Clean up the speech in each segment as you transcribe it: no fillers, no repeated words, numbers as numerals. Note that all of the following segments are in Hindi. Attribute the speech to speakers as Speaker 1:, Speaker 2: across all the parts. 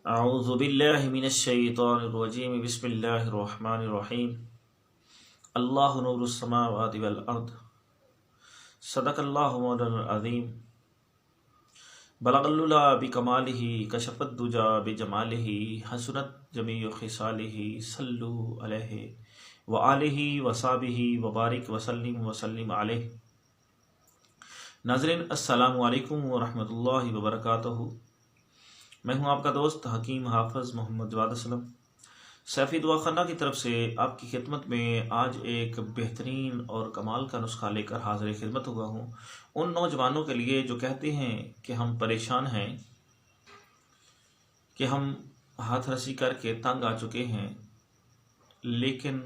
Speaker 1: अऊज़ु बिल्लाहि मिनश्शैतानिर्रजीम बिस्मिल्लाहिर्रहमानिर्रहीम अल्लाहु नूरुस समावाति वल अर्द सदक़ल्लाहु मौलाना अज़ीम बलगल्लुला बिकमालिही कशफ़द्दुजा बिजमालिही हसनत जमीउ खिसालिही सल्लु अलैहि व आलिही व सहाबिही व बारिक वसल्लिम अलैहि। नाज़रीन अस्सलामु अलैकुम व रहमतुल्लाहि व बरकातुहू। मैं हूं आपका दोस्त हकीम हाफ़िज़ मोहम्मद जवाद असलम सैफ़ी दुआ खाना की तरफ से आपकी खिदमत में आज एक बेहतरीन और कमाल का नुस्खा लेकर हाज़िर खिदमत हुआ हूं उन नौजवानों के लिए जो कहते हैं कि हम परेशान हैं, कि हम हाथ रसी करके तंग आ चुके हैं, लेकिन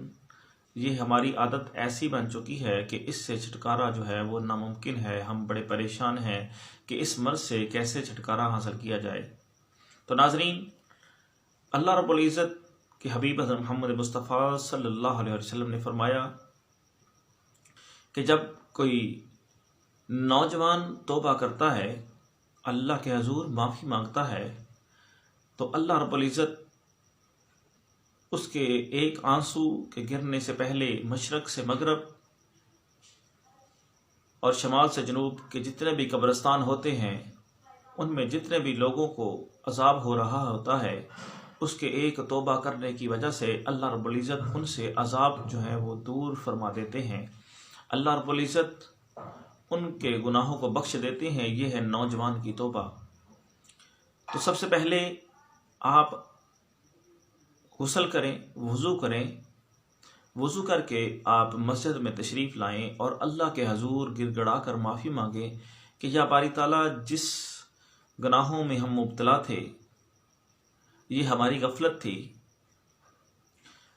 Speaker 1: ये हमारी आदत ऐसी बन चुकी है कि इससे छुटकारा जो है वो नामुमकिन है। हम बड़े परेशान हैं कि इस मर्ज़ से कैसे छुटकारा हासिल किया जाए। तो नाज़रीन, अल्लाह रब्बुल इज़्ज़त के हबीब मोहम्मद मुस्तफ़ा सल्लल्लाहु अलैहि वसल्लम ने फरमाया कि जब कोई नौजवान तौबा करता है, अल्लाह के हजूर माफ़ी मांगता है, तो अल्लाह रब्बुल इज़्ज़त उसके एक आंसू के गिरने से पहले मशरक़ से मगरब और शमाल से जनूब के जितने भी कब्रिस्तान होते हैं, उनमें जितने भी लोगों को अजाब हो रहा होता है, उसके एक तौबा करने की वजह से अल्लाह रब्बुल इज़्ज़त उनसे अजाब जो है वो दूर फरमा देते हैं। अल्लाह रब्बुल इज़्ज़त उनके गुनाहों को बख्श देते हैं। ये है नौजवान की तौबा। तो सबसे पहले आप गुस्ल करें, वज़ू करें। वज़ू करके आप मस्जिद में तशरीफ़ लाएं और अल्लाह के हजूर गिड़गिड़ा कर माफ़ी मांगें कि या बारी ताला, जिस गुनाहों में हम मुब्तला थे ये हमारी गफलत थी,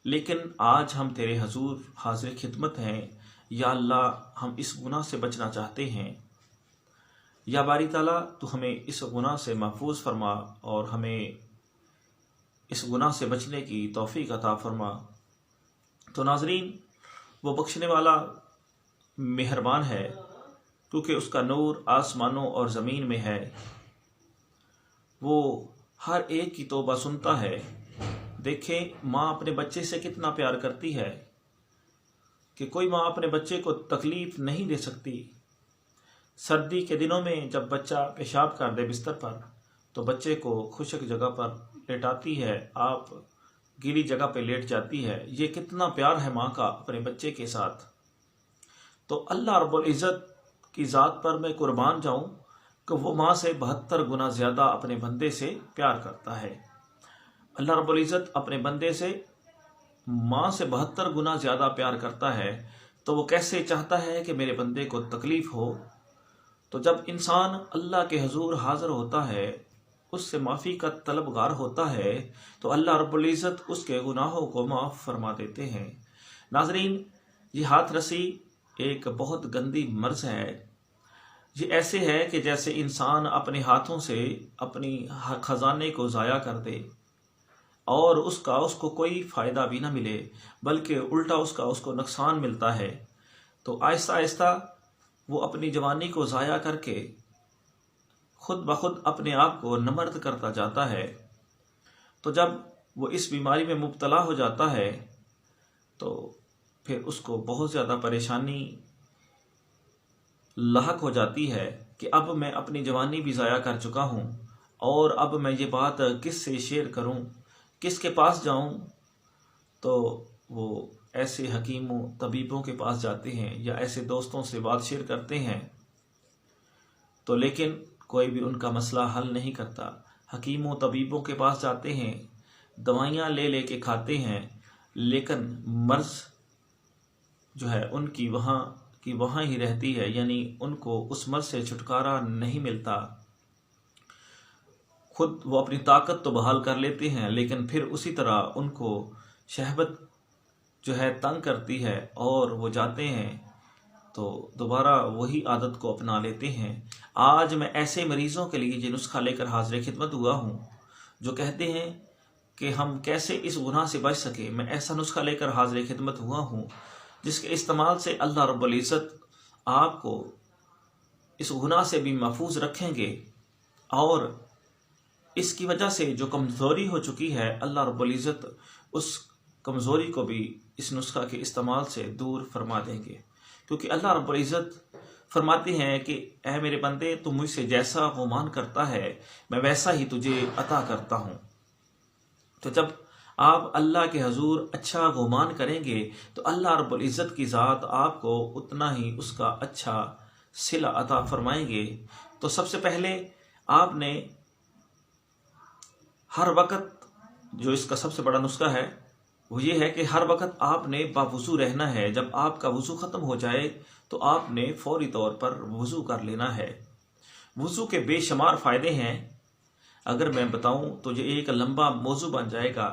Speaker 1: लेकिन आज हम तेरे हजूर हाजिर खिदमत हैं। या अल्लाह, हम इस गुनाह से बचना चाहते हैं। या बारी ताला, तू हमें इस गुनाह से महफूज फरमा और हमें इस गुनाह से बचने की तौफीक अता फरमा। तो नाज़रीन, वो बख्शने वाला मेहरबान है, क्योंकि उसका नूर आसमानों और ज़मीन में है। वो हर एक की तौबा सुनता है। देखें, माँ अपने बच्चे से कितना प्यार करती है कि कोई माँ अपने बच्चे को तकलीफ़ नहीं दे सकती। सर्दी के दिनों में जब बच्चा पेशाब कर दे बिस्तर पर, तो बच्चे को खुशक जगह पर लेटाती है, आप गीली जगह पर लेट जाती है। ये कितना प्यार है माँ का अपने बच्चे के साथ। तो अल्लाह रब्बुल इज़्ज़त की ज़ात पर मैं कुर्बान जाऊँ कि वो माँ से 72 गुना ज़्यादा अपने बंदे से प्यार करता है। अल्लाह रब्बुल इज़्ज़त अपने बंदे से माँ से 72 गुना ज़्यादा प्यार करता है, तो वो कैसे चाहता है कि मेरे बंदे को तकलीफ़ हो। तो जब इंसान अल्लाह के हजूर हाज़िर होता है, उससे माफ़ी का तलबगार होता है, तो अल्लाह रब्बुल इज़्ज़त उसके गुनाहों को माफ़ फरमा देते हैं। नाज़रीन, ये हाथ रसी एक बहुत गंदी मर्ज़ है। ये ऐसे है कि जैसे इंसान अपने हाथों से अपनी खजाने को ज़ाया कर दे और उसको कोई फ़ायदा भी ना मिले, बल्कि उल्टा उसको नुकसान मिलता है। तो आहिस्ता आहिस्ता वो अपनी जवानी को ज़ाया करके खुद ब खुद अपने आप को नमर्द करता जाता है। तो जब वो इस बीमारी में मुब्तला हो जाता है, तो फिर उसको बहुत ज़्यादा परेशानी लाहक हो जाती है कि अब मैं अपनी जवानी भी ज़ाया कर चुका हूँ और अब मैं ये बात किससे शेयर करूँ, किसके पास जाऊँ। तो वो ऐसे हकीमों तबीबों के पास जाते हैं या ऐसे दोस्तों से बात शेयर करते हैं, तो लेकिन कोई भी उनका मसला हल नहीं करता। हकीमों तबीबों के पास जाते हैं, दवाइयाँ ले के खाते हैं, लेकिन मर्ज़ जो है उनकी वहाँ ही रहती है, यानी उनको उस मर्ज़ से छुटकारा नहीं मिलता। खुद वो अपनी ताकत तो बहाल कर लेते हैं, लेकिन फिर उसी तरह उनको शहवत जो है तंग करती है और वो जाते हैं तो दोबारा वही आदत को अपना लेते हैं। आज मैं ऐसे मरीज़ों के लिए ये नुस्खा लेकर हाज़िर खिदमत हुआ हूँ जो कहते हैं कि हम कैसे इस गुनाह से बच सके। मैं ऐसा नुस्खा लेकर हाज़िर खिदमत हुआ हूँ जिसके इस्तेमाल से अल्लाह रब्बुल इज़्ज़त आपको इस गुनाह से भी महफूज रखेंगे और इसकी वजह से जो कमज़ोरी हो चुकी है, अल्लाह रब्बुल इज़्ज़त उस कमज़ोरी को भी इस नुस्खा के इस्तेमाल से दूर फरमा देंगे। क्योंकि अल्लाह रब्बुल इज़्ज़त फरमाते हैं कि ऐ मेरे बंदे, तू मुझसे जैसा गुमान करता है मैं वैसा ही तुझे अता करता हूँ। तो जब आप अल्लाह के हजूर अच्छा गुमान करेंगे तो अल्लाह रब्बुल इज़्ज़त की ज़ात आपको उतना ही उसका अच्छा सिला अता फरमाएंगे। तो सबसे पहले आपने हर वक्त, जो इसका सबसे बड़ा नुस्खा है वो ये है कि हर वक्त आपने बावुज़ू रहना है। जब आपका वज़ू ख़त्म हो जाए तो आपने फौरी तौर पर वज़ू कर लेना है। वज़ू के बेशुमार फ़ायदे हैं, अगर मैं बताऊं तो ये एक लंबा मौजू बन जाएगा।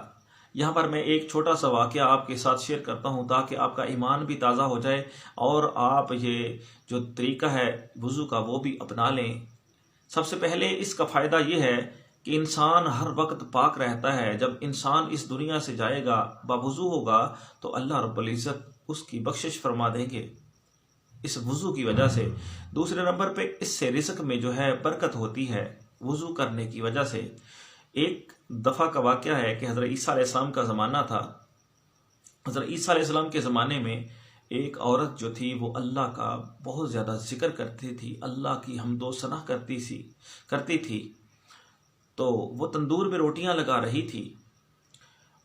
Speaker 1: यहाँ पर मैं एक छोटा सा वाक़या आपके साथ शेयर करता हूँ ताकि आपका ईमान भी ताज़ा हो जाए और आप ये जो तरीका है वज़ू का वो भी अपना लें। सबसे पहले इसका फ़ायदा ये है कि इंसान हर वक्त पाक रहता है। जब इंसान इस दुनिया से जाएगा, बावुज़ू होगा, तो अल्लाह रब्बुल इज़्ज़त उसकी बख्शिश फरमा देंगे इस वज़ू की वजह से। दूसरे नंबर पे इससे रिज़्क़ में जो है बरकत होती है वज़ू करने की वजह से। एक दफ़ा का वाक़या है कि हज़रत ईसा अलैहिस्सलाम का ज़माना था। हज़रत ईसा अलैहिस्सलाम के ज़माने में एक औरत जो थी वो अल्लाह का बहुत ज़्यादा ज़िक्र करती थी, अल्लाह की हम्दो सना करती थी। तो वो तंदूर में रोटियां लगा रही थी।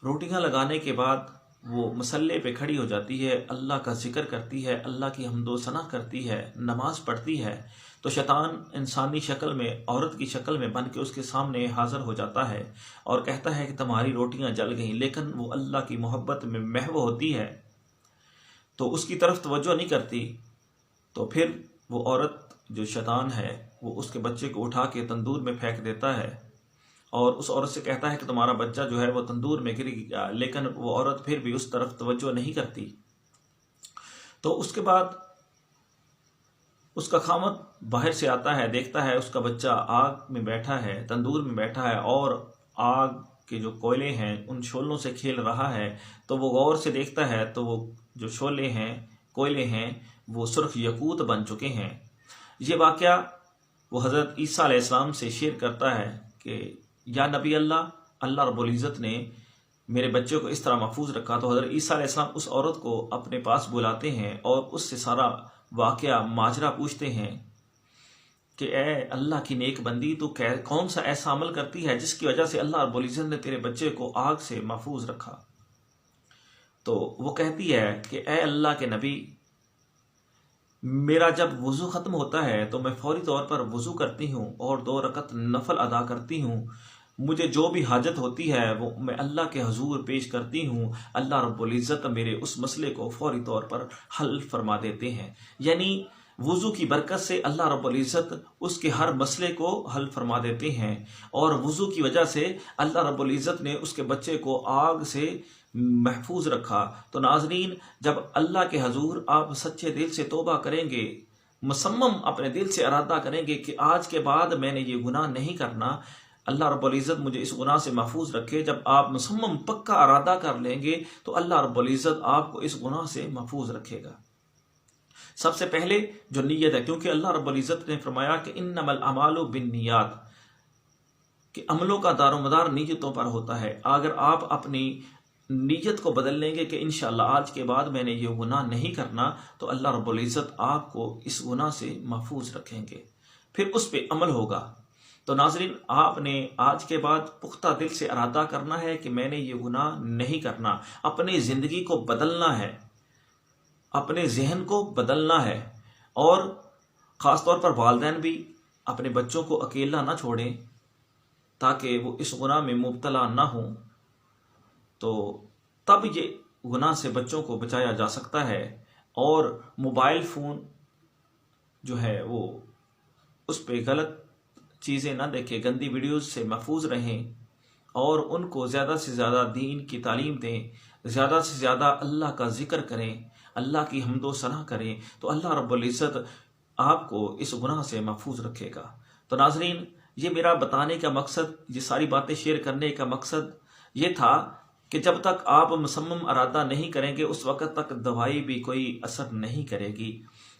Speaker 1: रोटियां लगाने के बाद वो मसल्ले पे खड़ी हो जाती है, अल्लाह का जिक्र करती है, अल्लाह की हम्दो सना करती है, नमाज पढ़ती है। तो शैतान इंसानी शक्ल में, औरत की शक्ल में बन के उसके सामने हाज़िर हो जाता है और कहता है कि तुम्हारी रोटियां जल गईं। लेकिन वो अल्लाह की मोहब्बत में महव होती है तो उसकी तरफ तवज्जो नहीं करती। तो फिर वो औरत, जो शैतान है, वो उसके बच्चे को उठा के तंदूर में फेंक देता है और उस औरत से कहता है कि तुम्हारा बच्चा जो है वो तंदूर में गिर गया। लेकिन वो औरत फिर भी उस तरफ तवज्जो नहीं करती। तो उसके बाद उसका खामद बाहर से आता है, देखता है उसका बच्चा आग में बैठा है, तंदूर में बैठा है और आग के जो कोयले हैं उन शोलों से खेल रहा है। तो वो गौर से देखता है तो वो जो शोले हैं, कोयले हैं, वो सुर्ख यकूत बन चुके हैं। ये वाक़या वो हज़रत ईसा अलैहिस्सलाम से शेयर करता है कि या नबी अल्लाह, अल्लाह रब्बुल इज़्ज़त ने मेरे बच्चे को इस तरह महफूज रखा। तो हज़रत ईसा अलैहिस्सलाम उस औरत को अपने पास बुलाते हैं और उससे सारा वाक़या माजरा पूछते हैं कि ए अल्लाह की नेक बंदी, तो कौन सा ऐसा अमल करती है जिसकी वजह से अल्लाह रब्बुल इज़्ज़त ने तेरे बच्चे को आग से महफूज रखा। तो वो कहती है कि ए अल्लाह के नबी, मेरा जब वज़ू ख़त्म होता है तो मैं फौरी तौर पर वज़ू करती हूँ और 2 रकत नफल अदा करती हूँ। मुझे जो भी हाजत होती है वो मैं अल्लाह के हजूर पेश करती हूँ। अल्लाह रब्बुल इज़्ज़त मेरे उस मसले को फौरी तौर पर हल फरमा देते हैं। यानी वज़ू की बरकत से अल्लाह रब्बुल इज़्ज़त उसके हर मसले को हल फरमा देते हैं और वज़ू की वजह से अल्लाह रब्बुल इज़्ज़त ने उसके बच्चे को आग से महफूज रखा। तो नाज़रीन, जब अल्लाह के हजूर आप सच्चे दिल से तौबा करेंगे, मुसम्मम अपने दिल से इरादा करेंगे कि आज के बाद मैंने ये गुनाह नहीं करना, अल्लाह रब्बुल इज़्ज़त मुझे इस गुनाह से महफूज रखे। जब आप मुसम्मम पक्का इरादा कर लेंगे तो अल्लाह रब्बुल इज़्ज़त आपको इस गुनाह से महफूज रखेगा। सबसे पहले जो नीयत है, क्योंकि अल्लाह रब्बुल इज़्ज़त ने फरमाया कि इन्नमल अमालु बिन्नियात, कि अमलों का दारोमदार नीयतों पर होता है। अगर आप अपनी नीयत को बदल लेंगे कि इंशाअल्लाह आज के बाद मैंने ये गुनाह नहीं करना, तो अल्लाह रब्बुल इज़्ज़त आपको इस गुनाह से महफूज रखेंगे, फिर उस पर अमल होगा। तो नाज़रीन, आपने आज के बाद पुख्ता दिल से इरादा करना है कि मैंने ये गुनाह नहीं करना। अपनी ज़िंदगी को बदलना है, अपने जहन को बदलना है और ख़ास तौर पर वालिदैन भी अपने बच्चों को अकेला ना छोड़ें ताकि वो इस गुनाह में मुब्तला ना हों। तो तब ये गुनाह से बच्चों को बचाया जा सकता है। और मोबाइल फ़ोन जो है वो उस पर गलत चीज़ें ना देखें, गंदी वीडियोस से महफूज रहें और उनको ज़्यादा से ज़्यादा दीन की तालीम दें, ज़्यादा से ज़्यादा अल्लाह का जिक्र करें, अल्लाह की हम्दो सना करें, तो अल्लाह रब्बुल इज़्ज़त आपको इस गुनाह से महफूज रखेगा। तो नाज़रीन, ये मेरा बताने का मकसद, ये सारी बातें शेयर करने का मकसद ये था कि जब तक आप मुसम्मम इरादा नहीं करेंगे उस वक़्त तक दवाई भी कोई असर नहीं करेगी।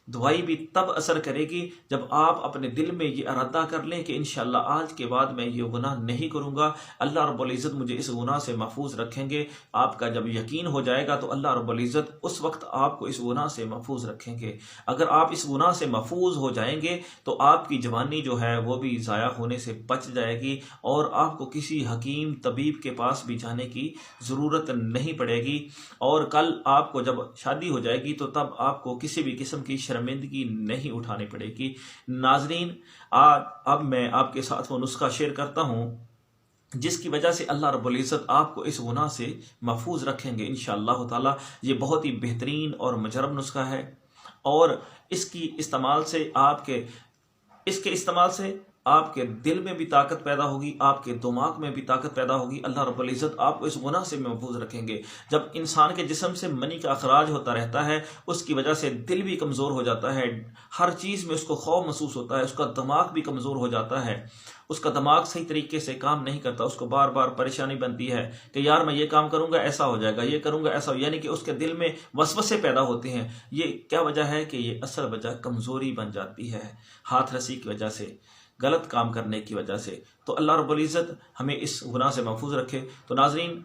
Speaker 1: दवाई भी तब असर करेगी जब आप अपने दिल में ये इरादा कर लें कि इंशाअल्लाह आज के बाद मैं ये गुनाह नहीं करूँगा, अल्लाह रब्बुल इज़्ज़त मुझे इस गुनाह से महफूज रखेंगे। आपका जब यकीन हो जाएगा तो अल्लाह रब्बुल इज़्ज़त उस वक्त आपको इस गुनाह से महफूज रखेंगे। अगर आप इस गुनाह से महफूज हो जाएंगे तो आपकी जवानी जो है वो भी ज़ाया होने से बच जाएगी और आपको किसी हकीम तबीब के पास भी जाने की ज़रूरत नहीं पड़ेगी। और कल आपको जब शादी हो जाएगी तो तब आपको किसी भी किस्म की शर्मिंदगी नहीं उठानी पड़ेगी। नाजरीन, आज अब मैं आपके साथ वो नुस्खा शेयर करता हूँ जिसकी वजह से अल्लाह रब्बुल इज़्ज़त आपको इस गुनाह से महफूज रखेंगे इंशाअल्लाह ताला। ये बहुत ही बेहतरीन और मुजरब नुस्खा है और इसके इस्तेमाल से आपके दिल में भी ताकत पैदा होगी, आपके दिमाग में भी ताकत पैदा होगी। अल्लाह रब्बुल इज़्ज़त आपको इस गुनाह से महफूज रखेंगे। जब इंसान के जिस्म से मनी का अखराज होता रहता है उसकी वजह से दिल भी कमज़ोर हो जाता है, हर चीज़ में उसको खौफ महसूस होता है, उसका दिमाग भी कमज़ोर हो जाता है, उसका दिमाग सही तरीके से काम नहीं करता, उसको बार बार परेशानी बनती है कि यार मैं ये काम करूँगा ऐसा हो जाएगा, ये करूँगा ऐसा हो, यानी कि उसके दिल में वसवसे पैदा होते हैं। ये क्या वजह है कि ये असल वजह कमज़ोरी बन जाती है, हाथ रसी की वजह से, गलत काम करने की वजह से। तो अल्लाह रब्बुल इज़्ज़त हमें इस गुनाह से महफूज रखे। तो नाजरीन,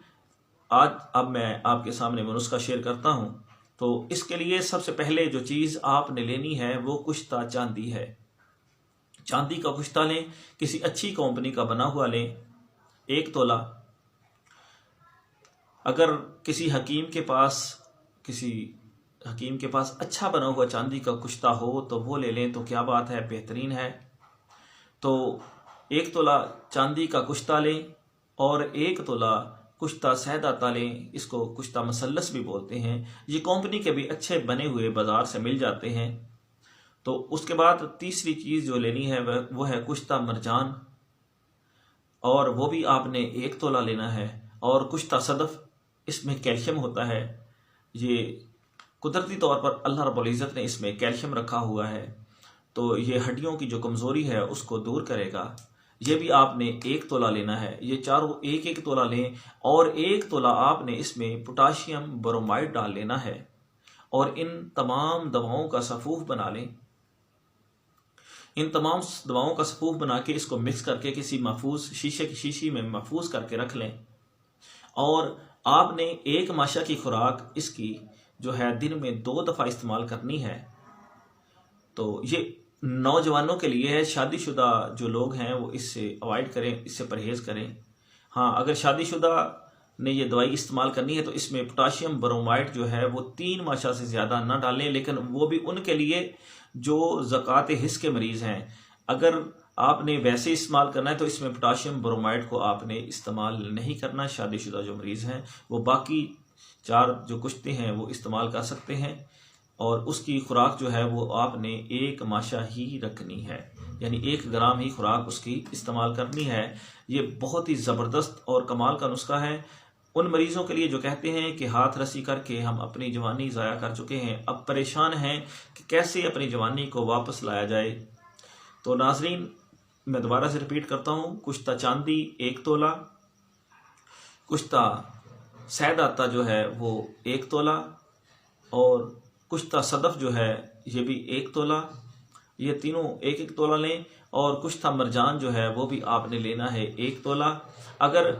Speaker 1: आज अब मैं आपके सामने वो नुस्खा शेयर करता हूँ। तो इसके लिए सबसे पहले जो चीज़ आपने लेनी है वो कुश्ता चांदी है। चांदी का कुश्ता लें, किसी अच्छी कंपनी का बना हुआ लें, 1 तोला। अगर किसी हकीम के पास अच्छा बना हुआ चांदी का कुश्ता हो तो वो ले लें तो क्या बात है, बेहतरीन है। तो 1 तोला चांदी का कुश्ता लें और 1 तोला कुश्ता सैदाता लें, इसको कुश्ता मसल्लस भी बोलते हैं। ये कंपनी के भी अच्छे बने हुए बाज़ार से मिल जाते हैं। तो उसके बाद तीसरी चीज़ जो लेनी है वो है कुश्ता मरजान, और वो भी आपने 1 तोला लेना है। और कुश्ता सदफ, इसमें कैल्शियम होता है, ये कुदरती तौर पर अल्लाह रब्बुल इज़्ज़त ने इसमें कैल्शियम रखा हुआ है, तो ये हड्डियों की जो कमज़ोरी है उसको दूर करेगा। ये भी आपने 1 तोला लेना है। ये चारों 1-1 तोला लें और 1 तोला आपने इसमें पोटाशियम ब्रोमाइड डाल लेना है और इन तमाम दवाओं का सफ़ूफ बना लें। इन तमाम दवाओं का सफ़ूफ बना के इसको मिक्स करके किसी महफूज शीशे की शीशी में महफूज करके रख लें। और आपने 1 माशा की खुराक इसकी जो है दिन में 2 दफ़ा इस्तेमाल करनी है। तो ये नौजवानों के लिए है, शादीशुदा जो लोग हैं वो इससे अवॉइड करें, इससे परहेज़ करें। हाँ, अगर शादीशुदा ने ये दवाई इस्तेमाल करनी है तो इसमें पोटाशियम ब्रोमाइड जो है वो 3 माशा से ज़्यादा ना डालें, लेकिन वो भी उनके लिए जो ज़कात हिस्स के मरीज़ हैं। अगर आपने वैसे इस्तेमाल करना है तो इसमें पोटाशियम ब्रोमाइड को आपने इस्तेमाल नहीं करना। शादीशुदा जो मरीज़ हैं वो बाकी 4 जो कुश्ते हैं वो इस्तेमाल कर सकते हैं और उसकी खुराक जो है वो आपने 1 माशा ही रखनी है, यानी 1 ग्राम ही खुराक उसकी इस्तेमाल करनी है। ये बहुत ही ज़बरदस्त और कमाल का नुस्खा है उन मरीज़ों के लिए जो कहते हैं कि हाथ रसी करके हम अपनी जवानी ज़ाया कर चुके हैं, अब परेशान हैं कि कैसे अपनी जवानी को वापस लाया जाए। तो नाजरीन, मैं दोबारा से रिपीट करता हूँ, कुश्ता चांदी 1 तोला, कुश्ता सैदाता जो है वो 1 तोला और कुश्ता सदफ जो है ये भी 1 तोला। ये तीनों 1-1 तोला लें और कुश्ता मरजान जो है वो भी आपने लेना है 1 तोला। अगर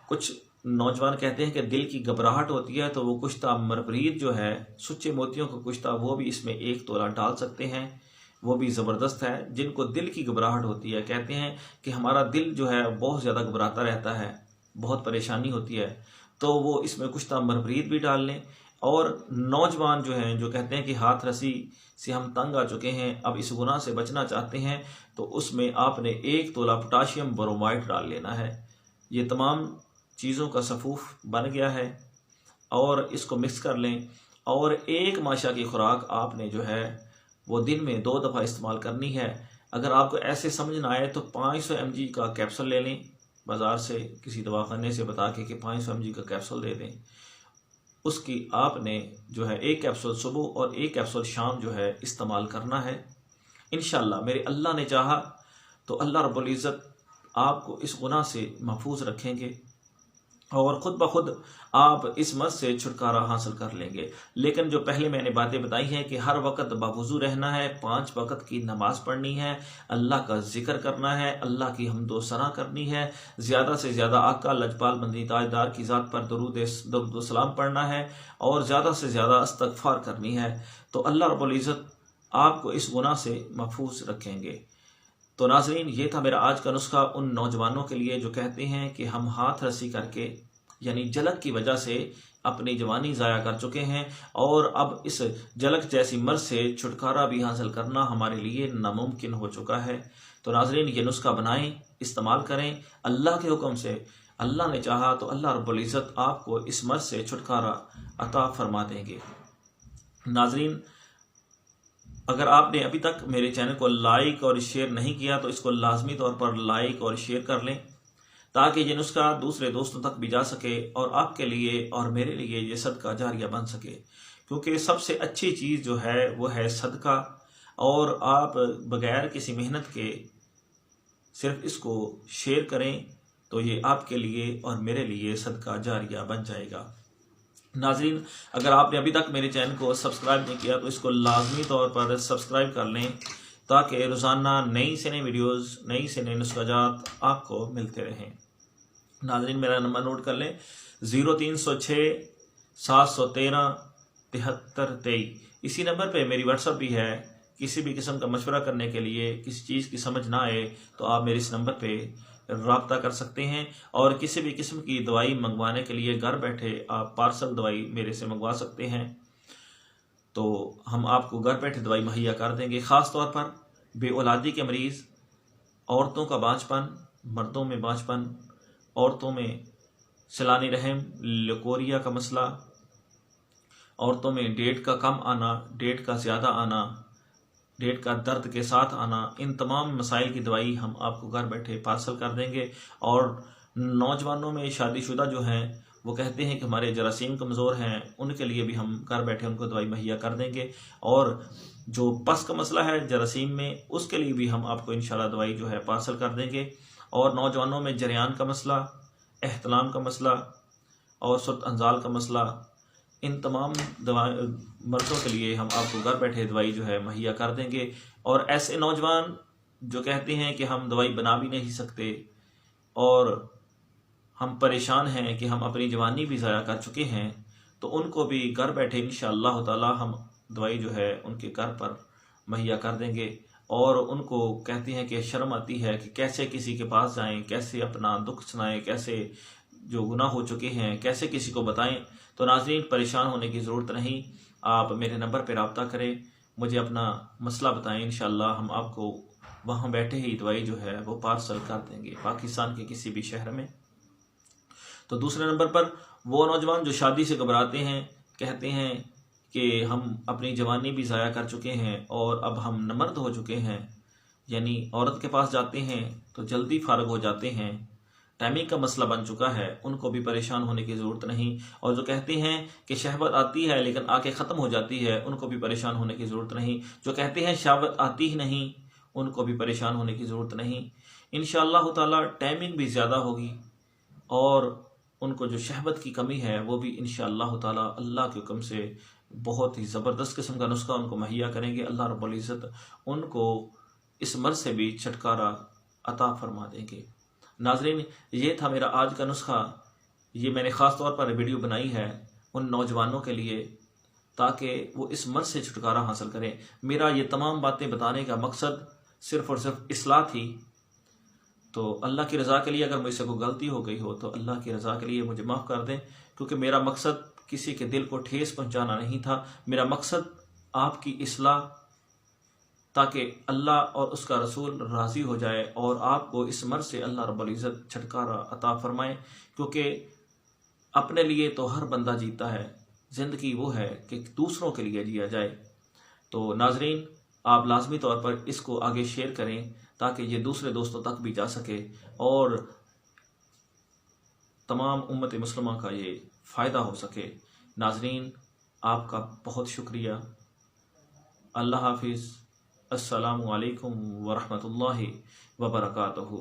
Speaker 1: कुछ नौजवान कहते हैं कि दिल की घबराहट होती है तो वो कुश्ता मरबरीद जो है, सुच्चे मोतियों का कुश्ता, वो भी इसमें 1 तोला डाल सकते हैं, वो भी ज़बरदस्त है। जिनको दिल की घबराहट होती है, कहते हैं कि हमारा दिल जो है बहुत ज़्यादा घबराता रहता है, बहुत परेशानी होती है, तो वो इसमें कुश्ता मरबरीद भी डाल लें। और नौजवान जो हैं जो कहते हैं कि हाथ रसी से हम तंग आ चुके हैं, अब इस गुनाह से बचना चाहते हैं, तो उसमें आपने 1 तोला पोटाशियम ब्रोमाइड डाल लेना है। ये तमाम चीज़ों का सफ़ूफ बन गया है और इसको मिक्स कर लें और 1 माशा की खुराक आपने जो है वो दिन में 2 दफ़ा इस्तेमाल करनी है। अगर आपको ऐसे समझ ना आए तो 500 mg का कैप्सूल ले लें, बाज़ार से किसी दवाखाने से बता के कि 500 mg का कैप्सूल दे दें। उसकी आपने जो है 1 कैप्सूल सुबह और 1 कैप्सूल शाम जो है इस्तेमाल करना है। इंशाअल्लाह मेरे अल्लाह ने चाहा तो अल्लाह रब्बुल इज़्ज़त आपको इस गुनाह से महफूज रखेंगे और ख़ुद ब खुद आप इस मर्ज़ से छुटकारा हासिल कर लेंगे। लेकिन जो पहले मैंने बातें बताई हैं कि हर वक्त बावुज़ू रहना है, 5 वक्त की नमाज़ पढ़नी है, अल्लाह का ज़िक्र करना है, अल्लाह की हम्दो सना करनी है, ज़्यादा से ज़्यादा आका लजपाल बंदी ताजदार की ज़ात पर दरूद सलाम पढ़ना है और ज़्यादा से ज़्यादा इस्तग़फ़ार करनी है, तो अल्लाह रब्बुल इज़्ज़त आपको इस गुनाह से महफूज रखेंगे। तो नाज़रीन, ये था मेरा आज का नुस्खा उन नौजवानों के लिए जो कहते हैं कि हम हाथ रस्सी करके यानी जलक की वजह से अपनी जवानी ज़ाया कर चुके हैं और अब इस जलक जैसी मर्ज़ से छुटकारा भी हासिल करना हमारे लिए नामुमकिन हो चुका है। तो नाज़रीन, ये नुस्खा बनाएं, इस्तेमाल करें अल्लाह के हुक्म से। अल्लाह ने चाहा तो अल्लाह रब्बुल इज़्ज़त आपको इस मर्ज़ से छुटकारा अता फरमा देंगे। नाज़रीन, अगर आपने अभी तक मेरे चैनल को लाइक और शेयर नहीं किया तो इसको लाजमी तौर पर लाइक और शेयर कर लें ताकि ये नुस्खा दूसरे दोस्तों तक भी जा सके और आपके लिए और मेरे लिए ये सदका जारिया बन सके, क्योंकि सबसे अच्छी चीज़ जो है वो है सदका। और आप बगैर किसी मेहनत के सिर्फ इसको शेयर करें तो ये आपके लिए और मेरे लिए सदका जारिया बन जाएगा। नाज़रीन, अगर आपने अभी तक मेरे चैनल को सब्सक्राइब नहीं किया तो इसको लाजमी तौर पर सब्सक्राइब कर लें ताकि रोज़ाना नई से नई वीडियोज़, नई से नई नुस्ख़ाजात आपको मिलते रहें। नाज़रीन, मेरा नंबर नोट कर लें 0306 713 7323। इसी नंबर पे मेरी व्हाट्सअप भी है। किसी भी किस्म का मशवरा करने के लिए, किसी चीज़ की समझ ना आए तो आप मेरे इस नंबर पे रब्ता कर सकते हैं और किसी भी किस्म की दवाई मंगवाने के लिए घर बैठे आप पार्सल दवाई मेरे से मंगवा सकते हैं। तो हम आपको घर बैठे दवाई मुहैया कर देंगे। ख़ास तौर पर बेऔलादी के मरीज़, औरतों का बांझपन, मर्दों में बांझपन, औरतों में सलानी रहम, लकोरिया का मसला, औरतों में डेट का कम आना, डेट का ज़्यादा आना, डेट का दर्द के साथ आना, इन तमाम मसाइल की दवाई हम आपको घर बैठे पार्सल कर देंगे। और नौजवानों में शादीशुदा जो हैं वो कहते हैं कि हमारे जरासीम कमज़ोर हैं, उनके लिए भी हम घर बैठे उनको दवाई मुहैया कर देंगे। और जो पस का मसला है जरासीम में, उसके लिए भी हम आपको इंशाल्लाह दवाई जो है पार्सल कर देंगे। और नौजवानों में जरियान का मसला, एहतलाम का मसला और सुर्त अंजाल का मसला, इन तमाम मर्ज़ों के लिए हम आपको घर बैठे दवाई जो है मुहैया कर देंगे। और ऐसे नौजवान जो कहते हैं कि हम दवाई बना भी नहीं सकते और हम परेशान हैं कि हम अपनी जवानी भी ज़ाया कर चुके हैं, तो उनको भी घर बैठे इंशाअल्लाह ताला हम दवाई जो है उनके घर पर मुहैया कर देंगे। और उनको कहते हैं कि शर्म आती है कि कैसे किसी के पास जाएं, कैसे अपना दुख सुनाएं, कैसे जो गुनाह हो चुके हैं कैसे किसी को बताएं। तो नाज़रीन, परेशान होने की ज़रूरत नहीं, आप मेरे नंबर पर रब्ता करें, मुझे अपना मसला बताएं, इंशाअल्लाह हम आपको वहाँ बैठे ही दवाई जो है वो पार्सल कर देंगे पाकिस्तान के किसी भी शहर में। तो दूसरे नंबर पर वो नौजवान जो शादी से घबराते हैं, कहते हैं कि हम अपनी जवानी भी ज़ाया कर चुके हैं और अब हम नमर्द हो चुके हैं, यानी औरत के पास जाते हैं तो जल्दी फारग हो जाते हैं, टाइमिंग का मसला बन चुका है, उनको भी परेशान होने की ज़रूरत नहीं। और जो कहते हैं कि शहवत आती है लेकिन आके ख़त्म हो जाती है, उनको भी परेशान होने की ज़रूरत नहीं। जो कहते हैं शहवत आती ही नहीं, उनको भी परेशान होने की ज़रूरत नहीं। इंशाअल्लाह ताला टाइमिंग भी ज़्यादा होगी और उनको जो शहवत की कमी है वो भी इंशाअल्लाह ताला अल्लाह के हुक्म से बहुत ही ज़बरदस्त किस्म का नुस्खा उनको मुहैया करेंगे। अल्लाह रब्बुल इज़्ज़त उनको इस मर्ज़ से भी छुटकारा अता फरमा देंगे। नाज़रीन, ये था मेरा आज का नुस्खा। ये मैंने ख़ास तौर पर वीडियो बनाई है उन नौजवानों के लिए ताकि वो इस मर्ज़ से छुटकारा हासिल करें। मेरा ये तमाम बातें बताने का मकसद सिर्फ़ और सिर्फ इस्लाह थी। तो अल्लाह की रज़ा के लिए अगर मुझसे कोई गलती हो गई हो तो अल्लाह की रज़ा के लिए मुझे माफ़ कर दें, क्योंकि मेरा मकसद किसी के दिल को ठेस पहुंचाना नहीं था। मेरा मकसद आपकी इस्लाह, ताकि अल्लाह और उसका रसूल राज़ी हो जाए और आपको इस मर्ज़ से अल्लाह रब्बुल इज़्ज़त छुटकारा अता फ़रमाए। क्योंकि अपने लिए तो हर बंदा जीता है, ज़िंदगी वो है कि दूसरों के लिए जिया जाए। तो नाज़रीन, आप लाजमी तौर पर इसको आगे शेयर करें ताकि ये दूसरे दोस्तों तक भी जा सके और तमाम उम्मत मुस्लिमा का ये फ़ायदा हो सके। नाज़रीन, आपका बहुत शुक्रिया। अल्लाह हाफिज़। अस्सलामु अलैकुम व रहमतुल्लाहि व बरकातुहू।